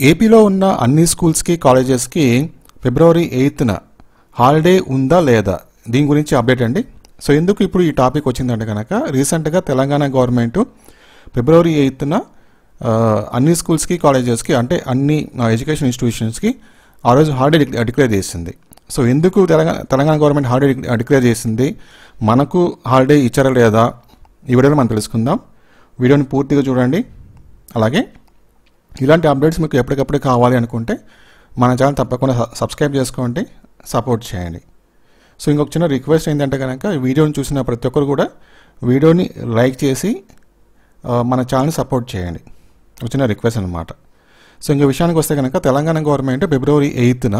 ఏపీలో ఉన్న అన్ని స్కూల్స్కి కాలేజెస్కి ఫిబ్రవరి 8న హాలిడే ఉందా లేదా దీని గురించి అప్డేట్ అండి. సో ఎందుకు ఇప్పుడు ఈ టాపిక్ వచ్చిందంటే కనుక రీసెంట్గా తెలంగాణ గవర్నమెంట్ ఫిబ్రవరి 8న అన్ని స్కూల్స్కి కాలేజెస్కి అంటే అన్ని ఎడ్యుకేషన్ ఇన్స్టిట్యూషన్స్కి ఆ రోజు హాలిడే డిక్లేర్ చేసింది. సో ఎందుకు తెలంగాణ గవర్నమెంట్ హాలిడే డిక్లేర్ చేసింది, మనకు హాలిడే ఇచ్చారా లేదా ఈ వీడియోలో మనం తెలుసుకుందాం. వీడియోని పూర్తిగా చూడండి. అలాగే ఇలాంటి అప్డేట్స్ మీకు ఎప్పటికప్పుడు కావాలి అనుకుంటే మన ఛానల్ తప్పకుండా సబ్స్క్రైబ్ చేసుకోండి, సపోర్ట్ చేయండి. సో ఇంకొక చిన్న రిక్వెస్ట్ ఏంటంటే కనుక వీడియోని చూసిన ప్రతి ఒక్కరు కూడా వీడియోని లైక్ చేసి మన ఛానల్ని సపోర్ట్ చేయండి, ఒక చిన్న రిక్వెస్ట్ అనమాట. సో ఇంకో విషయానికి వస్తే కనుక తెలంగాణ గవర్నమెంట్ ఫిబ్రవరి 8న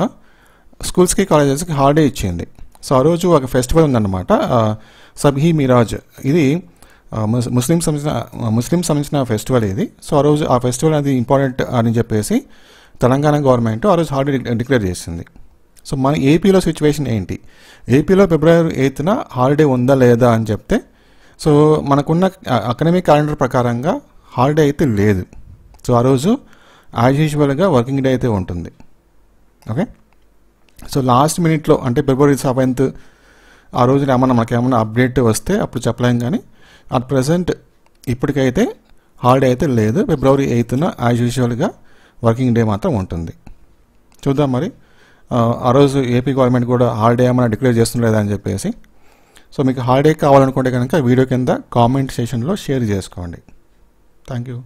స్కూల్స్కి కాలేజెస్కి హాలిడే ఇచ్చింది. సో ఆ రోజు ఒక ఫెస్టివల్ ఉందన్నమాట, సబ్హీ మిరాజ్. ఇది ముస్లిం సంబంధించిన ఫెస్టివల్ ఇది. సో ఆ రోజు ఆ ఫెస్టివల్ అది ఇంపార్టెంట్ అని చెప్పేసి తెలంగాణ గవర్నమెంట్ ఆ రోజు హాలిడే డిక్లేర్ చేసింది. సో మన ఏపీలో సిచ్యువేషన్ ఏంటి, ఏపీలో ఫిబ్రవరి 8న హాలిడే ఉందా లేదా అని చెప్తే, సో మనకున్న అకాడమిక్ క్యాలెండర్ ప్రకారంగా హాలిడే అయితే లేదు. సో ఆ రోజు యాజ్ యూజువల్గా వర్కింగ్ డే అయితే ఉంటుంది. ఓకే, సో లాస్ట్ మినిట్లో అంటే ఫిబ్రవరి 7th ఆ రోజు మనకేమన్నా అప్డేట్ వస్తే అప్పుడు చెప్పలేం, కానీ అట్ ప్రజెంట్ ఇప్పటికైతే హాలిడే అయితే లేదు. ఫిబ్రవరి 8న యాజ్ యూజువల్గా వర్కింగ్ డే మాత్రం ఉంటుంది. చూద్దాం మరి ఆ రోజు ఏపీ గవర్నమెంట్ కూడా హాలిడే ఏమైనా డిక్లేర్ చేస్తుండలేదా అని చెప్పేసి. సో మీకు హాలిడే కావాలనుకుంటే కనుక వీడియో కింద కామెంట్ సెషన్లో షేర్ చేసుకోండి. Thank you.